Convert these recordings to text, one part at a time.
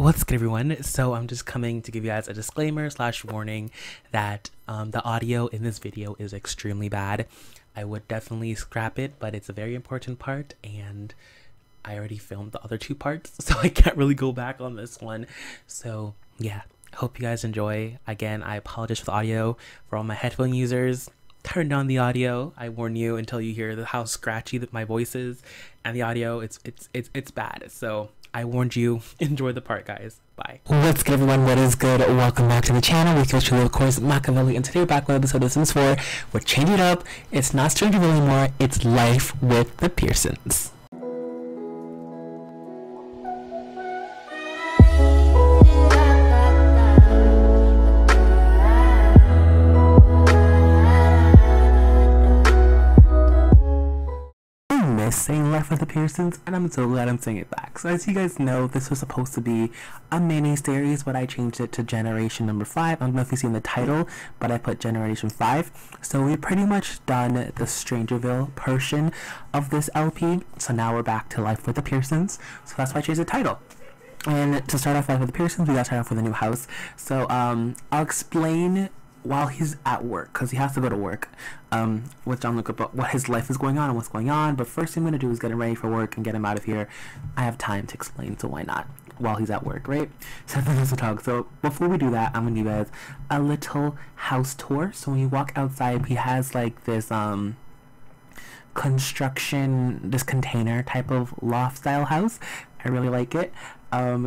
What's good, everyone? So I'm just coming to give you guys a disclaimer slash warning that the audio in this video is extremely bad. I would definitely scrap it, but it's a very important part and I already filmed the other two parts, so I can't really go back on this one. So yeah, hope you guys enjoy. Again, I apologize for the audio. For all my headphone users, turn down the audio. I warn you until you hear how scratchy that my voice is, and the audio it's bad. So I warned you. Enjoy the part, guys. Bye. What's good, everyone? What is good? Welcome back to the channel. With yours truly, of course, Machiavelli, and today we're back with an episode of Sims 4. We're changing it up. It's not Strangerville anymore. It's Life with the Pearsons. Saying Life with the Pearsons, and I'm so glad I'm saying it back. So as you guys know, this was supposed to be a mini series, but I changed it to generation number 5. I don't know if you see in the title, but I put generation 5. So we've pretty much done the Strangerville portion of this LP, so now we're back to Life with the Pearsons. So that's why I changed the title. And to start off Life with the Pearsons, we gotta start off with a new house. So I'll explain while he's at work, because he has to go to work, with John Luke about what his life is going on and what's going on. But first thing I'm going to do is get him ready for work and get him out of here. I have time to explain, so why not while he's at work, right? So that's the talk. So before we do that, I'm going to give you guys a little house tour. So when you walk outside, he has like this this container type of loft style house. I really like it.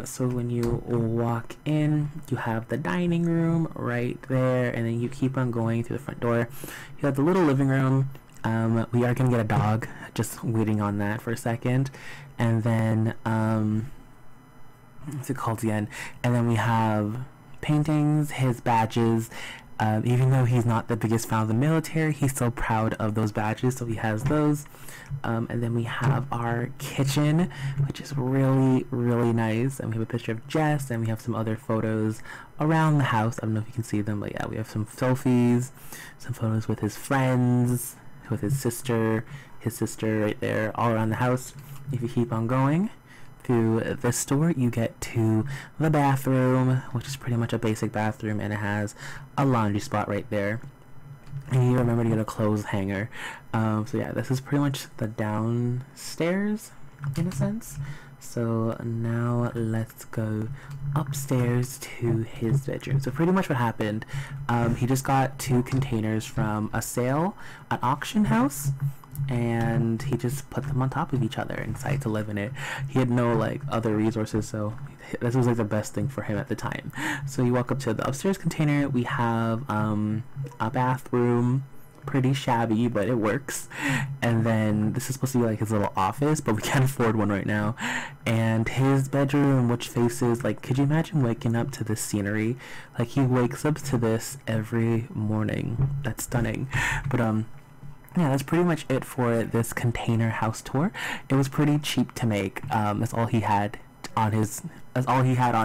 So when you walk in, you have the dining room right there, and then you keep on going through the front door. You have the little living room. We are gonna get a dog, just waiting on that for a second. And then what's it called again? And then we have paintings, his badges. Even though he's not the biggest fan of the military, he's still proud of those badges, so he has those. And then we have our kitchen, which is really, really nice. And we have a picture of Jess, and we have some other photos around the house. I don't know if you can see them, but yeah, we have some selfies, some photos with his friends, with his sister right there, all around the house. If you keep on going through this door, you get to the bathroom, which is pretty much a basic bathroom, and it has a laundry spot right there. And you remember to get a clothes hanger. So yeah, this is pretty much the downstairs in a sense. So now let's go upstairs to his bedroom. So pretty much what happened, he just got 2 containers from a sale, an auction house, and he just put them on top of each other and decided to live in it. He had no like other resources, so this was like the best thing for him at the time. So you walk up to the upstairs container. We have a bathroom, pretty shabby, but it works. And then this is supposed to be like his little office, but we can't afford one right now. And his bedroom, which faces, like, could you imagine waking up to this scenery? Like, he wakes up to this every morning. That's stunning. But yeah, that's pretty much it for this container house tour. It was pretty cheap to make. That's all he had on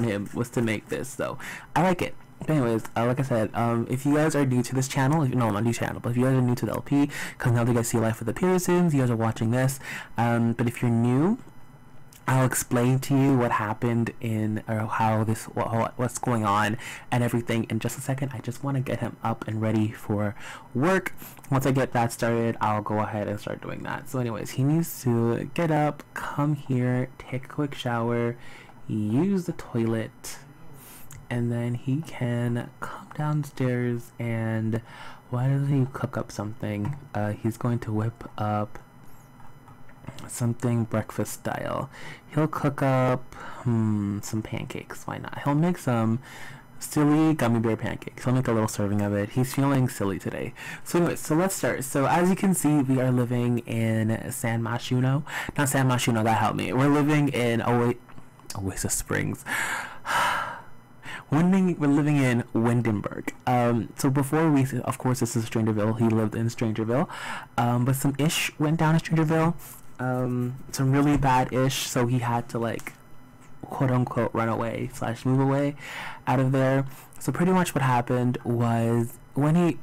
him was to make this, so I like it. But anyways, like I said, if you guys are new to this channel, not new channel, but if you guys are new to the LP, because now you guys see Life with the Pearsons, you guys are watching this. But if you're new, I'll explain to you what happened in, or how this, what's going on and everything in just a second. I just want to get him up and ready for work. Once I get that started, I'll go ahead and start doing that. So anyways, he needs to get up, come here, take a quick shower, use the toilet, and then he can come downstairs and why doesn't he cook up something? He's going to whip up something breakfast style. He'll cook up some pancakes. Why not? He'll make some silly gummy bear pancakes. He'll make a little serving of it. He's feeling silly today. So anyways, so let's start. So as you can see, we are living in San Mashuno. Not San Mashuno, that helped me. We're living in Oasis Springs. We're living in Windenburg. So before of course, this is Strangerville. He lived in Strangerville. But some ish went down in Strangerville. Some really bad ish, so he had to like quote unquote run away / move away out of there. So pretty much what happened was when he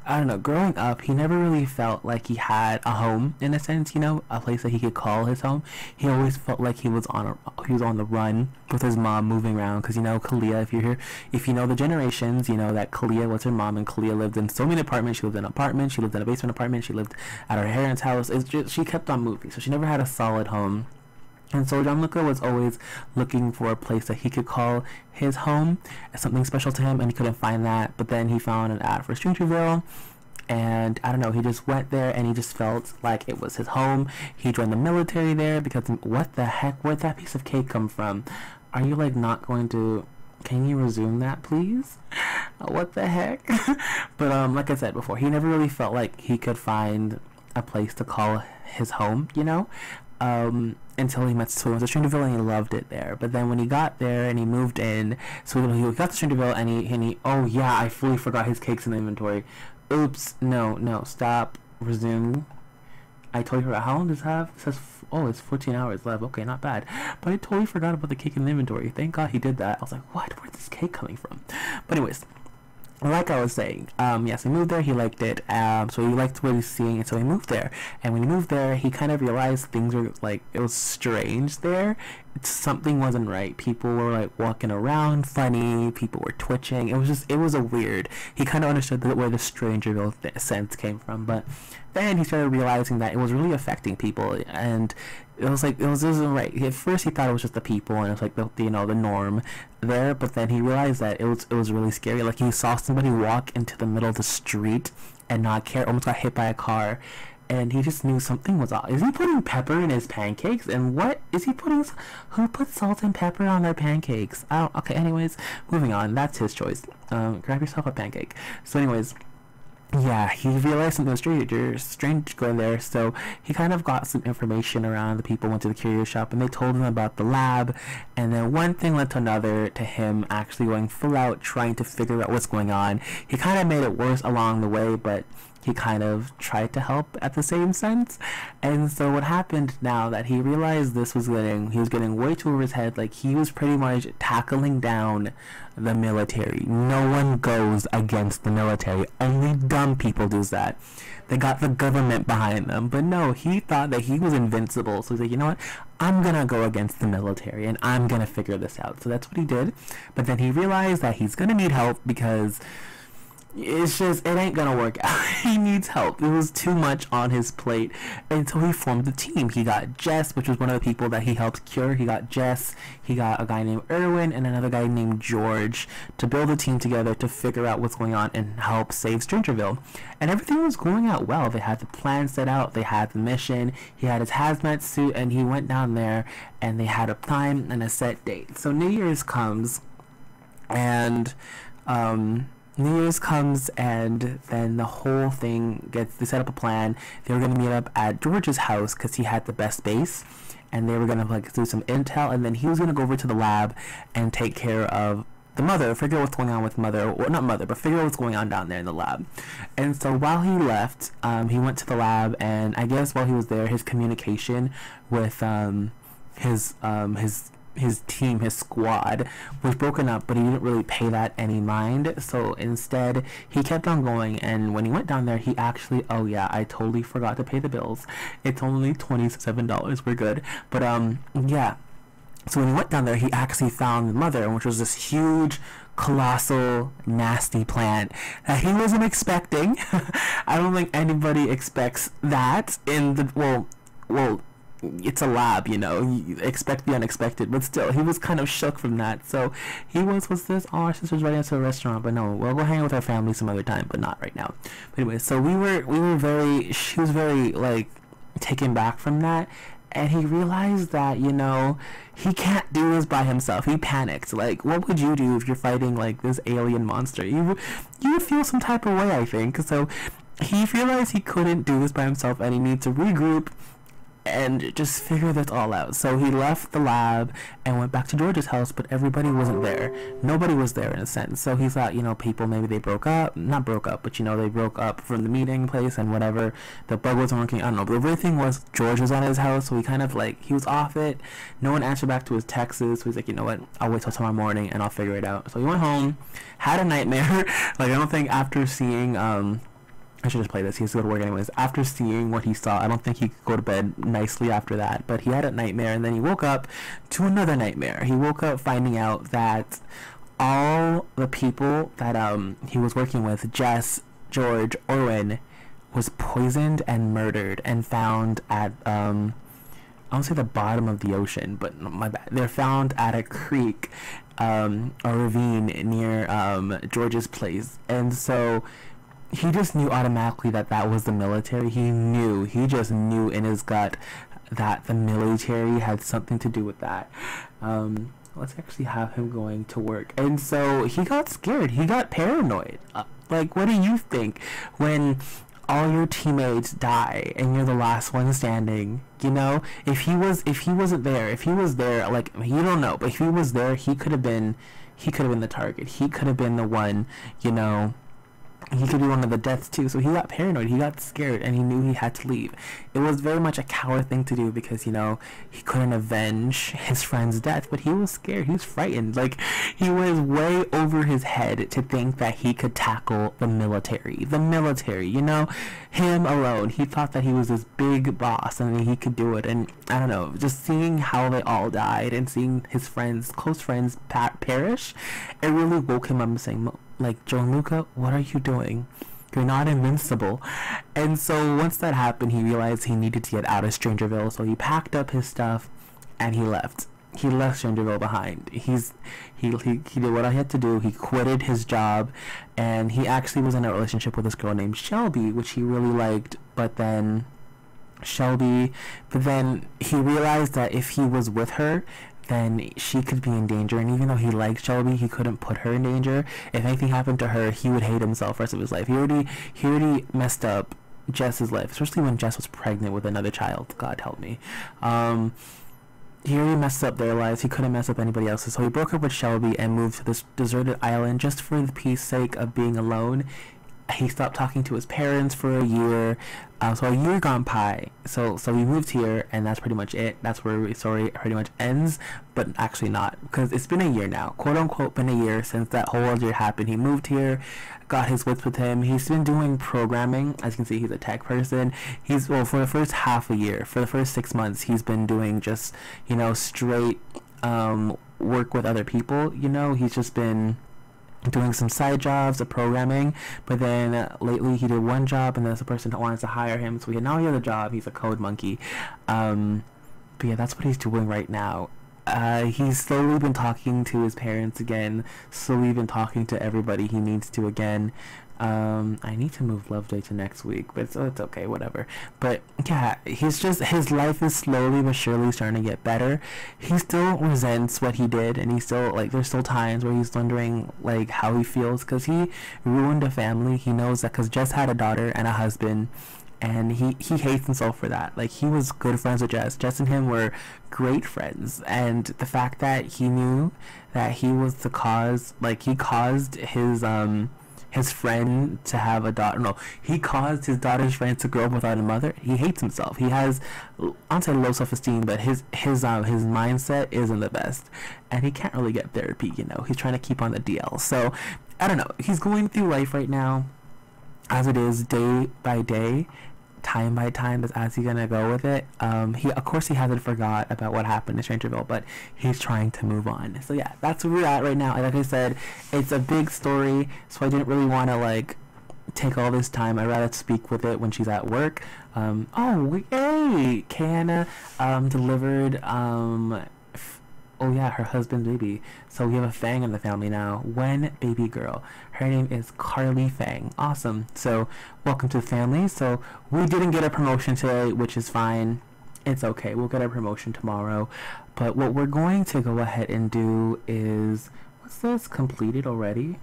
I don't know, growing up, he never really felt like he had a home in a sense, you know, a place that he could call his home. He always felt like he was on the run with his mom, moving around, because, you know, Kalia, if you're here, if you know the generations, you know that Kalia was her mom, and Kalia lived in so many apartments. She lived in an apartment, she lived in a basement apartment, she lived at her parents' house. It's just, she kept on moving, so she never had a solid home. And so Gianluca was always looking for a place that he could call his home, something special to him, and he couldn't find that. But then he found an ad for Strangerville, and I don't know, he just went there and he just felt like it was his home. He joined the military there because what the heck, where'd that piece of cake come from? Are you like not going to, can you resume that please? What the heck? But like I said before, he never really felt like he could find a place to call his home, you know? Until he went to Strangerville and he loved it there. But then when he got there and he moved in, so he got to Strangerville and he oh yeah, I fully forgot his cakes in the inventory. Oops, no, stop, resume. I totally forgot. How long does it have? It says, oh, it's 14 hours left. Okay, not bad. But I totally forgot about the cake in the inventory. Thank God he did that. I was like, what? Where's this cake coming from? But anyways, like I was saying, yes, he moved there, he liked it, so he liked what he was seeing, and so he moved there. And when he moved there, he kind of realized things were, like, it was strange there. Something wasn't right. People were, like, walking around funny, people were twitching. It was a weird, he kind of understood where the Strangerville sense came from, but then he started realizing that it was really affecting people, and it wasn't right. At first he thought it was just the people and it was like the norm there, but then he realized that it was really scary. Like, he saw somebody walk into the middle of the street and not care, almost got hit by a car, and he just knew something was off. Is he putting pepper in his pancakes? And what is he putting? Who put salt and pepper on their pancakes? I don't. Okay, anyways, moving on. That's his choice. Grab yourself a pancake. So anyways, yeah, he realized something was strange going there, so he kind of got some information around. The people went to the curio shop and they told him about the lab, and then one thing led to another, to him actually going full out trying to figure out what's going on. He kind of made it worse along the way, but he kind of tried to help at the same sense. And so what happened now that he realized he was getting way too over his head, like he was pretty much tackling down the military. No one goes against the military. Only dumb people do that. They got the government behind them. But no, he thought that he was invincible. So he's like, you know what? I'm gonna go against the military and I'm gonna figure this out. So that's what he did. But then he realized that he's gonna need help because it ain't gonna work out. He needs help. It was too much on his plate, and so he formed a team. He got Jess, which was one of the people that he helped cure. He got Jess, he got a guy named Erwin, and another guy named George to build a team together to figure out what's going on and help save Strangerville. And everything was going out well. They had the plan set out, they had the mission, he had his hazmat suit, and he went down there, and they had a time and a set date. So New Year's comes, and then the whole thing they set up a plan. They were going to meet up at George's house because he had the best base, and they were going to like do some intel, and then he was going to go over to the lab and take care of the mother, figure out what's going on with mother, or not mother, but figure out what's going on down there in the lab. And so while he left, he went to the lab, and I guess while he was there, his communication with his team, his squad, was broken up, but he didn't really pay that any mind. So instead, he kept on going, and when he went down there, he actually, oh yeah, I totally forgot to pay the bills. It's only $27. We're good. But yeah. So when he went down there, he actually found the mother, which was this huge, colossal, nasty plant that he wasn't expecting. I don't think anybody expects that in the well. It's a lab, you expect the unexpected, but still, he was kind of shook from that. So he what's this? Oh, our sister's right next to a restaurant, but no, we'll go hang out with our family some other time, but not right now. But anyway, so she was very, like, taken back from that, and he realized that, he can't do this by himself. He panicked. Like, what would you do if you're fighting, like, this alien monster? You would feel some type of way, I think. So he realized he couldn't do this by himself, and he needed to regroup and just figure this all out. So he left the lab and went back to George's house, but everybody wasn't there. Nobody was there in a sense. So he thought, people, maybe they broke up. Not broke up, but they broke up from the meeting place and whatever. The bug wasn't working. I don't know. But the real thing was George was at his house, so he kind of he was off it. No one answered back to his texts. So he's like, you know what? I'll wait till tomorrow morning and I'll figure it out. So he went home, had a nightmare. I don't think after seeing I should just play this. He has to go to work anyways. After seeing what he saw, I don't think he could go to bed nicely after that. But he had a nightmare, and then he woke up to another nightmare. He woke up finding out that all the people that he was working with, Jess, George, Orwin, was poisoned and murdered and found at I won't say the bottom of the ocean, but my bad. They're found at a creek, a ravine near George's place, and so he just knew automatically that that was the military. He just knew in his gut that the military had something to do with that. Let's actually have him going to work. And so he got scared. He got paranoid. Like, what do you think when all your teammates die and you're the last one standing? You know, if he wasn't there, if he was there, like, you don't know, but if he was there, he could have been the target. He could have been the one, you know. He could be one of the deaths too. So he got paranoid, he got scared, and he knew he had to leave. It was very much a coward thing to do because, you know, he couldn't avenge his friend's death, but he was scared, he was frightened. Like, he was way over his head to think that he could tackle the military, you know, him alone. He thought that he was this big boss and he could do it. And I don't know, just seeing how they all died and seeing his friends, close friends, perish, it really woke him up and saying, like, Gianluca, what are you doing? You're not invincible. And so once that happened, he realized he needed to get out of Strangerville. So he packed up his stuff and he left. He left Strangerville behind. He did what I had to do. He quitted his job, and he actually was in a relationship with this girl named Shelby, which he really liked. But then he realized that if he was with her, then she could be in danger, and even though he liked Shelby, he couldn't put her in danger. If anything happened to her, he would hate himself the rest of his life. He already messed up Jess's life, especially when Jess was pregnant with another child. God help me. He already messed up their lives. He couldn't mess up anybody else's. So he broke up with Shelby and moved to this deserted island just for the peace sake of being alone. He stopped talking to his parents for a year. So a year gone by. So we moved here, and that's pretty much it. That's where the story pretty much ends, but actually not, because it's been a year now, quote unquote, been a year since that whole year happened. He moved here, got his wits with him. He's been doing programming. As you can see, he's a tech person. For the first half a year, for the first 6 months, he's been doing just, you know, straight work with other people. You know, he's just been doing some side jobs of programming, but then lately he did one job and there's a person that wants to hire him, so now he has a job. He's a code monkey. But yeah, that's what he's doing right now. He's slowly been talking to his parents again, slowly been talking to everybody he needs to again. I need to move Love Day to next week, but it's okay, whatever. But yeah, his life is slowly but surely starting to get better. He still resents what he did, and he's still, like, there's still times where he's wondering, like, how he feels, because he ruined a family. He knows that, because Jess had a daughter and a husband, and he hates himself for that. Like, he was good friends with Jess. Jess and him were great friends, and the fact that he knew that he was the cause, like, he caused his friend to have a daughter. No, he caused his daughter's friend to grow up without a mother. He hates himself. He has, I don't say low self-esteem, but his mindset isn't the best, and he can't really get therapy. You know, he's trying to keep on the DL. So I don't know. He's going through life right now, as it is, day by day, time by time. That's as he's gonna go with it. Of course he hasn't forgot about what happened in Strangerville, but he's trying to move on. So yeah, that's where we're at right now. Like I said, it's a big story, so I didn't really want to, like, take all this time. I'd rather speak with it when she's at work. Yay! Kina delivered oh yeah, her husband's baby. So we have a Fang in the family now. One baby girl. Her name is Carly Fang. Awesome. So welcome to the family. So we didn't get a promotion today, which is fine. It's okay. We'll get a promotion tomorrow. But what we're going to go ahead and do is, what's this? Completed already?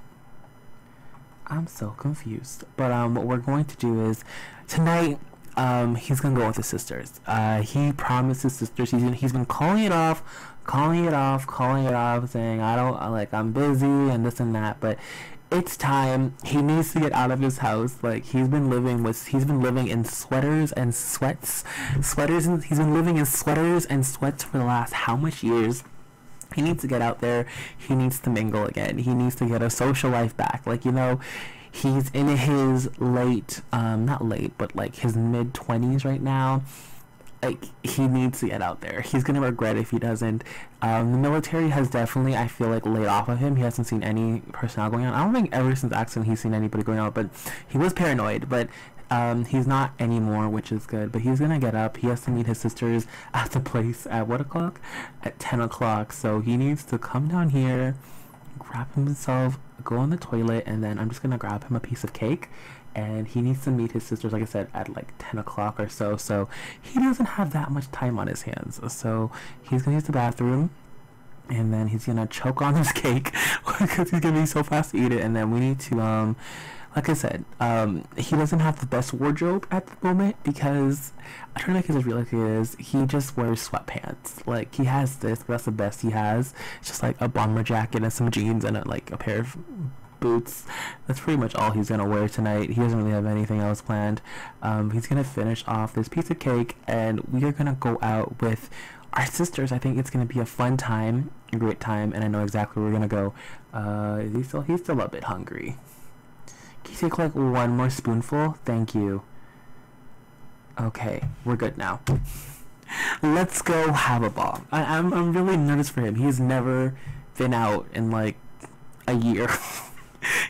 I'm so confused. But what we're going to do is tonight, he's gonna go with his sisters. He promised his sisters. He's been calling it off, saying I'm busy and this and that. But it's time. He needs to get out of his house. Like, he's been living in sweaters and sweats. He's been living in sweaters and sweats for the last how much years? He needs to get out there. He needs to mingle again. He needs to get a social life back. Like, you know, He's in his late, not late, but like his mid-20s right now. Like, he needs to get out there. He's gonna regret if he doesn't. The military has definitely, I feel like, laid off of him. He hasn't seen any personnel going on. I don't think ever since the accident he's seen anybody going out, but he was paranoid. But he's not anymore, which is good. But he's gonna get up. He has to meet his sisters at the place at what o'clock? At 10 o'clock. So he needs to come down here, grab himself, go on the toilet, and then I'm just gonna grab him a piece of cake. And he needs to meet his sisters, like I said, at like 10 o'clock or so. So he doesn't have that much time on his hands. So he's gonna use the bathroom, and then he's gonna choke on his cake because he's gonna be so fast to eat it. And then we need to, like I said, he doesn't have the best wardrobe at the moment because I try to make it as real like it is. He just wears sweatpants. Like, he has this, but that's the best he has. It's just like a bomber jacket and some jeans and like a pair of boots. That's pretty much all he's gonna wear tonight. He doesn't really have anything else planned. He's gonna finish off this piece of cake, and we are gonna go out with our sisters. I think it's gonna be a fun time, a great time, and I know exactly where we're gonna go. He's still a bit hungry. Can you take like one more spoonful? Thank you. Okay, we're good now. Let's go have a ball. I'm really nervous for him. He's never been out in like a year.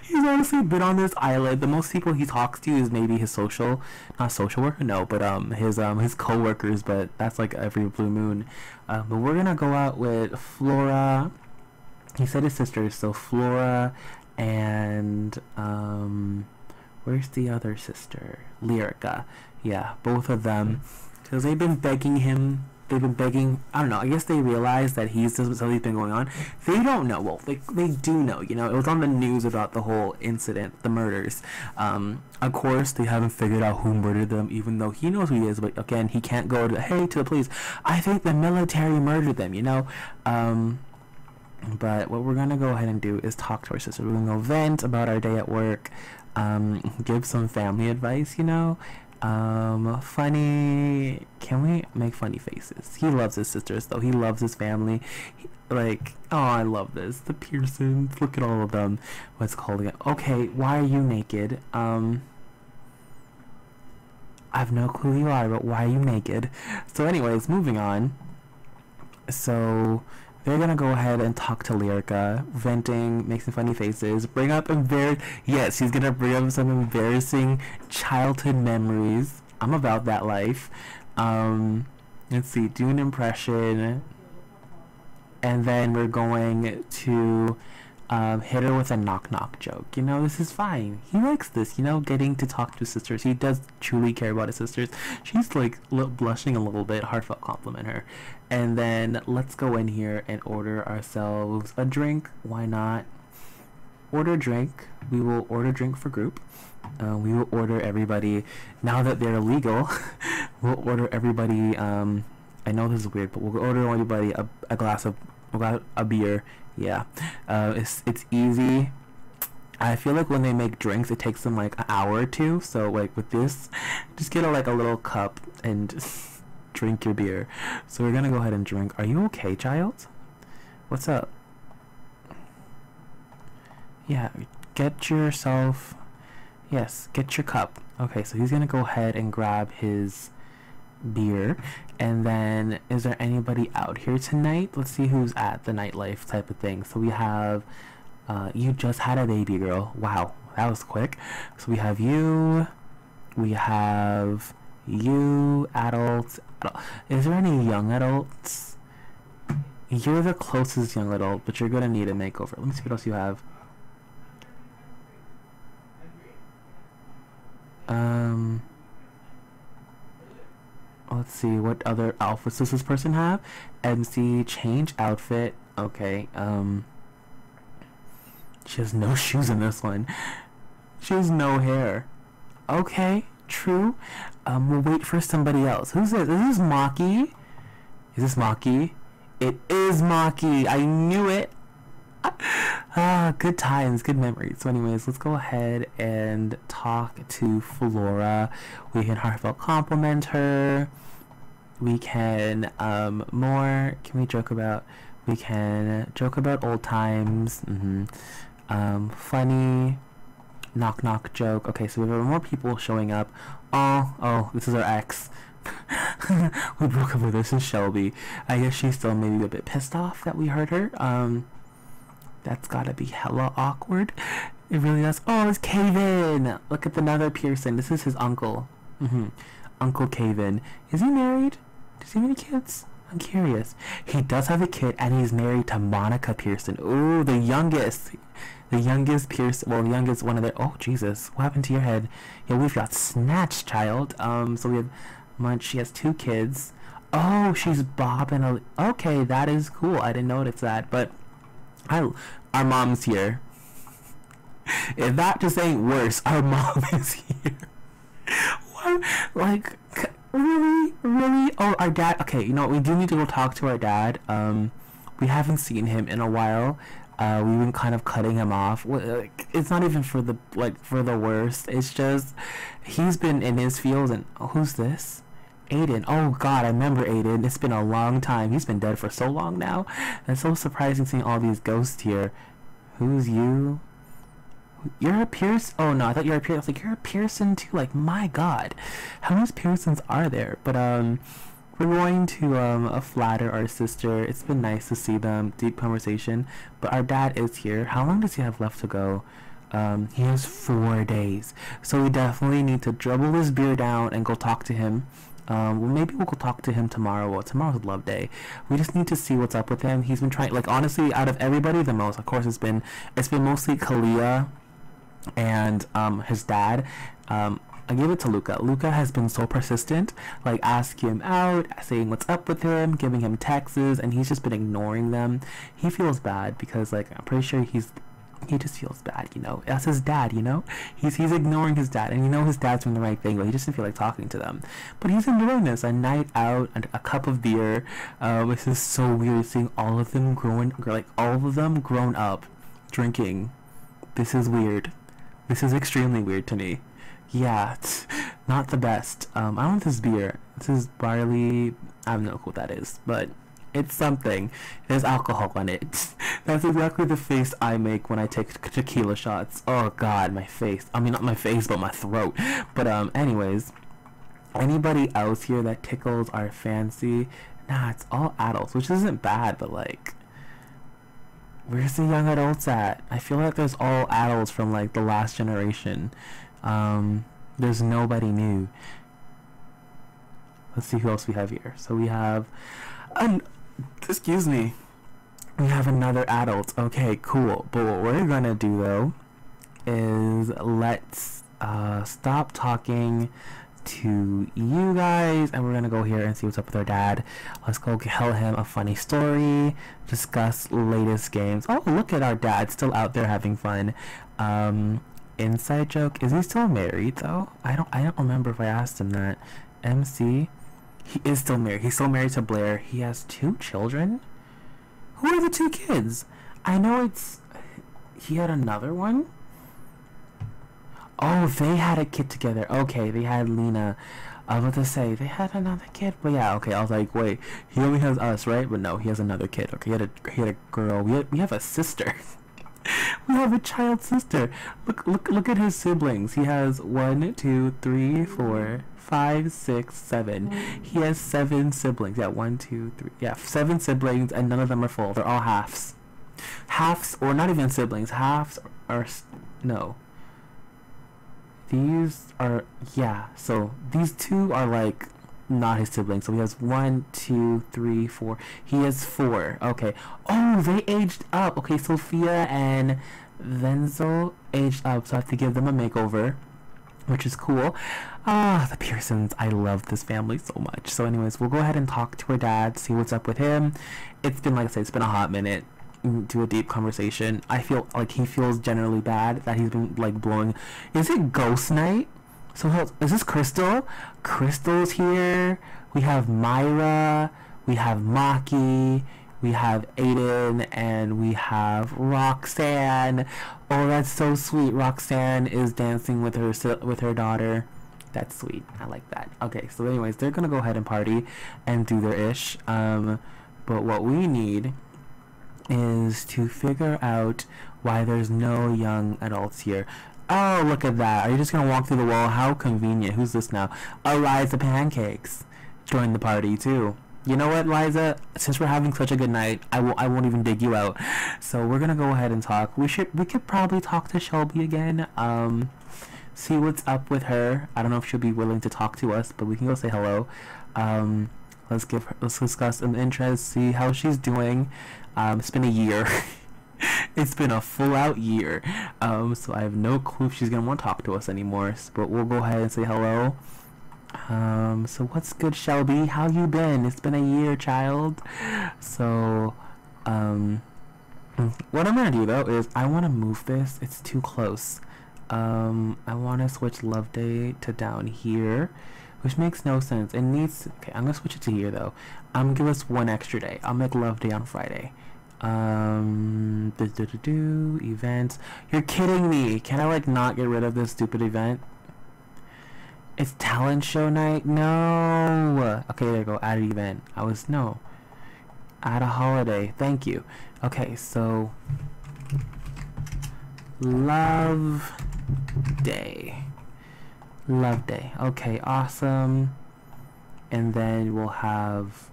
He's honestly been on this island. The most people he talks to is maybe his not social worker, no, but his co-workers, but that's like every blue moon. But we're gonna go out with Flora. He said his sisters, so Flora and where's the other sister? Lyrica. Yeah, both of them, because they've been begging him. They've been begging, I don't know, I guess they realize that something's been going on. They don't know, well, they do know, you know, it was on the news about the whole incident, the murders. Of course, they haven't figured out who murdered them, even though he knows who he is, but again, he can't go to the police. I think the military murdered them, you know. But what we're gonna go ahead and do is talk to our sister. We're gonna go vent about our day at work, give some family advice, you know. Funny, can we make funny faces? He loves his sisters though. He loves his family. Like, oh, I love this. The Pearsons, look at all of them. What's called again? Okay, why are you naked? I have no clue who you are, but why are you naked? So anyways, moving on. So they're gonna go ahead and talk to Lyrica, venting, make some funny faces, bring up yes, he's gonna bring up some embarrassing childhood memories. I'm about that life. Let's see, do an impression, and then we're going to hit her with a knock joke. You know, this is fine. He likes this, you know, getting to talk to his sisters. He does truly care about his sisters. She's like blushing a little bit. Heartfelt compliment her. And then let's go in here and order ourselves a drink. Why not? Order drink. We will order drink for group. We will order everybody, now that they're legal, we'll order everybody, I know this is weird, but we'll order everybody a glass of a beer. Yeah, it's easy. I feel like when they make drinks, it takes them like an hour or two. So like with this, just get a little cup and drink your beer. So we're gonna go ahead and drink. Are you okay, child? What's up? Yeah, get yourself. Yes, get your cup. Okay, so he's gonna go ahead and grab his beer. And then, is there anybody out here tonight? Let's see who's at the nightlife type of thing. So we have, you just had a baby girl. Wow, that was quick. So we have you. We have you, adults. Is there any young adults? You're the closest young adult, but you're gonna need a makeover. Let me see what else you have. Let's see, what other outfits does this person have? MC, change outfit. Okay, she has no shoes in this one. She has no hair. Okay, true. We'll wait for somebody else. Who's this? Is this Maki? Is this Maki? It is Maki. I knew it. Good times, good memories. So anyways, let's go ahead and talk to Flora. We can heartfelt compliment her. We can more, can we joke about, we can joke about old times. Funny. knock knock joke. Okay, so we have more people showing up. Oh, this is our ex. We broke up with her. This is Shelby. I guess she's still maybe a bit pissed off that we hurt her. That's gotta be hella awkward. It really does. Oh, it's Kevin. Look at another Pearson. This is his uncle. Uncle Kevin. Is he married? Does he have any kids? I'm curious. He does have a kid, and he's married to Monica Pearson. Ooh, the youngest. The youngest Pearson. Well, the youngest one of their. Oh, Jesus. What happened to your head? Yeah, we've got snatched, child. So we have Munch. She has 2 kids. Oh, she's Bob and a. Okay, that is cool. I didn't notice that, but our mom's here. If that just ain't worse, our mom is here. What? Like, really? Oh, our dad. Okay, you know what? We do need to go talk to our dad. We haven't seen him in a while. We've been kind of cutting him off. Like, it's not even for the worst. It's just he's been in his fields. And who's this? Aiden. Oh God, I remember Aiden. It's been a long time. He's been dead for so long now. It's so surprising seeing all these ghosts here. Who's you? You're a Pearson? Oh no, I thought you were a Pearson. I was like, you're a Pearson too. Like, my God, how many Pearsons are there? But we're going to flatter our sister. It's been nice to see them. Deep conversation. But our dad is here. How long does he have left to go? He has 4 days. So we definitely need to dribble his beer down and go talk to him. Well, maybe we'll go talk to him tomorrow. Well, tomorrow's love day. We just need to see what's up with him. He's been trying, like, honestly, out of everybody, the most. Of course, it's been mostly Kalia and his dad. I give it to Luca. Luca has been so persistent, like asking him out, saying what's up with him, giving him texts, and he's just been ignoring them. He feels bad because, like, I'm pretty sure he just feels bad, you know. That's his dad, you know. He's ignoring his dad, and you know his dad's doing the right thing, but he just doesn't feel like talking to them. But he's enjoying this, a night out and a cup of beer. This is so weird seeing all of them grown up drinking. This is weird. This is extremely weird to me. Yeah, it's not the best. I don't know if this is beer. This is barley. I don't know what that is, but it's something. There's alcohol on it. That's exactly the face I make when I take tequila shots. Oh God, my face. I mean, not my face, but my throat. But anyways, anybody else here that tickles our fancy? Nah, it's all adults, which isn't bad, but like, where's the young adults at? I feel like there's all adults from like the last generation. There's nobody new. Let's see who else we have here. So we have, excuse me, we have another adult. Okay, cool. But what we're gonna do though is let's stop talking to you guys, and we're gonna go here and see what's up with our dad. Let's go tell him a funny story, discuss latest games. Oh, look at our dad still out there having fun. Inside joke, is he still married though? I don't remember if I asked him that. MC, he is still married. He's still married to Blair. He has 2 children. Who are the 2 kids? I know he had another one. Oh, they had a kid together. Okay, they had Lena. I was about to say they had another kid, but yeah, okay. I was like, wait, he only has us, right? But no, he has another kid. Okay, he had a girl. We have a sister. We have a child sister. Look at his siblings. He has 1, 2, 3, 4, 5, 6, 7. He has 7 siblings. Yeah, 1, 2, 3. Yeah, 7 siblings, and none of them are full. They're all halves. Halves, or not even siblings. Halves are no. These are, yeah. So these 2 are like not his siblings. So he has 1, 2, 3, 4. He has 4. Okay. Oh, they aged up. Okay, Sophia and Venzel aged up, so I have to give them a makeover, which is cool. The Pearsons. I love this family so much. So anyways, we'll go ahead and talk to her dad, see what's up with him. It's been, like I said, it's been a hot minute. Do a deep conversation. I feel like he feels generally bad that he's been like blowing. Is it ghost night? So is this Crystal? Crystal's here. We have Myra. We have Maki. We have Aiden, and we have Roxanne. Oh, that's so sweet. Roxanne is dancing with her daughter. That's sweet. I like that. Okay, so anyways, they're gonna go ahead and party and do their ish. But what we need is to figure out why there's no young adults here. Oh, look at that. Are you just gonna walk through the wall? How convenient. Who's this now? Eliza Pancakes joined the party too. You know what, Liza? Since we're having such a good night, I won't even dig you out. So we're gonna go ahead and talk. We could probably talk to Shelby again. See what's up with her. I don't know if she'll be willing to talk to us, but we can go say hello. Let's discuss some interest, see how she's doing. It's been a year. It's been a full out year. So I have no clue if she's gonna want to talk to us anymore. But we'll go ahead and say hello. So what's good, Shelby? How you been? It's been a year, child. So, what I'm gonna do though is I want to move this. It's too close. I want to switch Love Day to down here, which makes no sense. It needs. Okay, I'm gonna switch it to here though. I'm gonna give us one extra day. I'll make Love Day on Friday. Events. You're kidding me. Can I like not get rid of this stupid event? It's talent show night? No. Okay, there you go. Add an event. Add a holiday. Thank you. Okay, so Love Day. Love Day. Okay, awesome. And then we'll have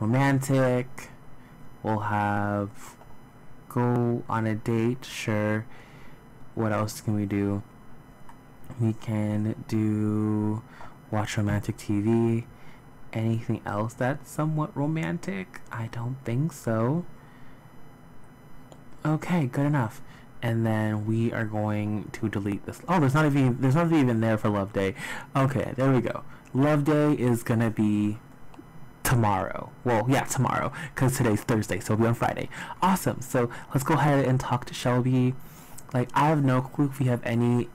romantic. We'll have go on a date. Sure. What else can we do? We can do watch romantic TV. Anything else that's somewhat romantic? I don't think so. Okay, good enough. And then we are going to delete this. Oh, there's nothing even there for Love Day. Okay, there we go. Love Day is gonna be tomorrow. Well, yeah, tomorrow, because today's Thursday, so it'll be on Friday. Awesome. So let's go ahead and talk to Shelby. Like, I have no clue if we have any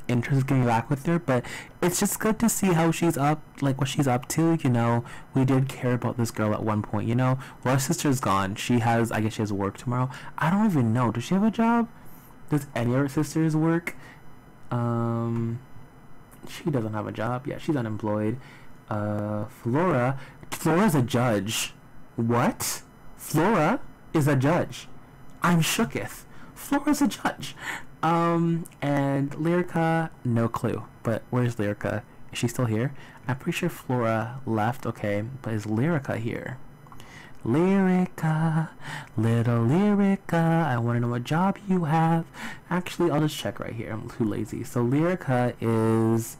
interest getting back with her, but it's just good to see how she's up, like what she's up to. You know, we did care about this girl at one point. You know, well, our sister's gone. I guess she has work tomorrow. I don't even know. Does she have a job? Does any of her sisters work? She doesn't have a job. Yeah, she's unemployed. Flora's a judge. What? Flora is a judge. I'm shooketh. Flora's a judge. And Lyrica, no clue. But where's Lyrica? Is she still here? I'm pretty sure Flora left. Okay, but is Lyrica here? Lyrica, little Lyrica, I want to know what job you have. Actually, I'll just check right here. I'm too lazy. So Lyrica is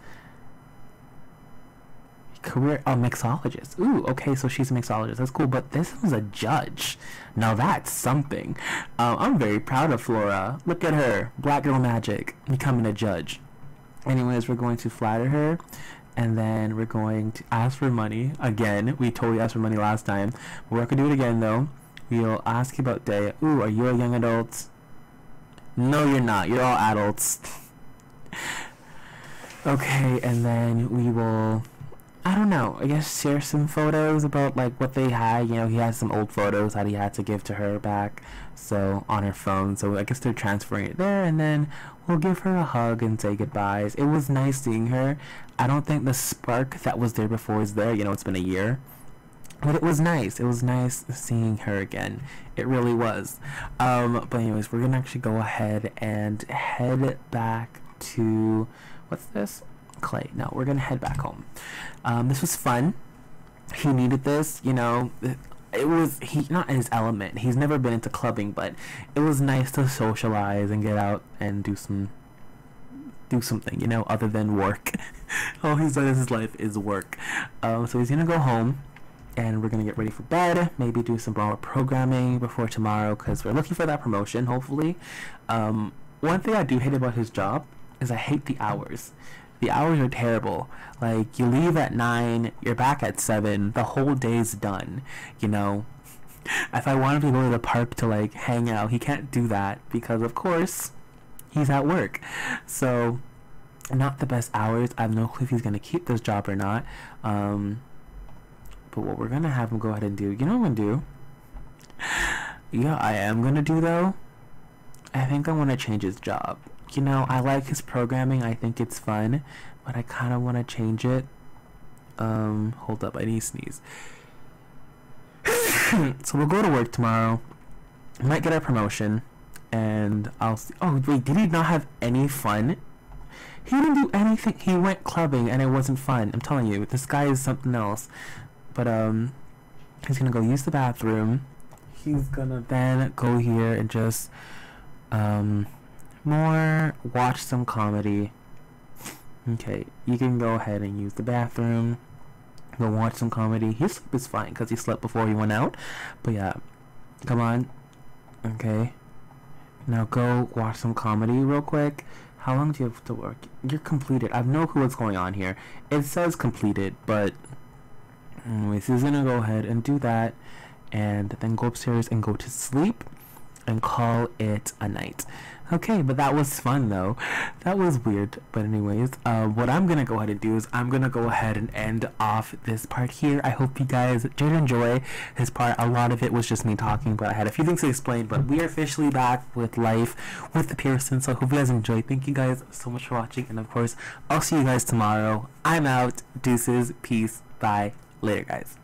career mixologist. Ooh, okay, so she's a mixologist. That's cool. But this was a judge. Now that's something. I'm very proud of Flora. Look at her, black girl magic, becoming a judge. Anyways, we're going to flatter her, and then we're going to ask for money again. We totally asked for money last time. We're gonna do it again though. We'll ask you about day. Ooh, are you a young adult? No, you're not. You're all adults. Okay, and then we will, I don't know, I guess share some photos about like what they had. You know, he has some old photos that he had to give to her back, so on her phone. So I guess they're transferring it there, and then we'll give her a hug and say goodbyes. It was nice seeing her. I don't think the spark that was there before is there. You know, it's been a year. But it was nice. It was nice seeing her again. It really was. But anyways, we're gonna actually go ahead and head back to, what's this? Clay. No, we're gonna head back home. This was fun. He needed this, you know. He not in his element. He's never been into clubbing, but it was nice to socialize and get out and do something, you know, other than work. All he's done in his life is work. So he's gonna go home, and we're gonna get ready for bed. Maybe do some more programming before tomorrow, because we're looking for that promotion, hopefully. One thing I do hate about his job is I hate the hours. The hours are terrible. Like, you leave at 9, you're back at 7, the whole day's done, you know. If I wanted to go to the park to, like, hang out, he can't do that because, of course, he's at work. So, not the best hours. I have no clue if he's going to keep this job or not. But what we're going to have him go ahead and do, you know what I'm going to do? Yeah, I am going to do, though. I think I want to change his job. You know, I like his programming. I think it's fun, but I kind of want to change it. Hold up, I need to sneeze. So we'll go to work tomorrow. Might get a promotion. and I'll see. Oh wait, did he not have any fun? He didn't do anything. He went clubbing and it wasn't fun. I'm telling you, this guy is something else. But he's gonna go use the bathroom. He's gonna then go here and just more watch some comedy. Okay, you can go ahead and use the bathroom. Go watch some comedy. His sleep is fine because he slept before he went out. But yeah, come on. Okay, now go watch some comedy real quick. How long do you have to work? You're completed. I have no clue what's going on here. It says completed, but anyways, he's gonna go ahead and do that, and then go upstairs and go to sleep and call it a night. Okay, but that was fun though. That was weird. But anyways, what I'm gonna go ahead and do is I'm gonna go ahead and end off this part here. I hope you guys did enjoy this part. A lot of it was just me talking, but I had a few things to explain. But we are officially back with life with the Pearson, so I hope you guys enjoyed. Thank you guys so much for watching, and of course, I'll see you guys tomorrow. I'm out. Deuces. Peace. Bye. Later, guys.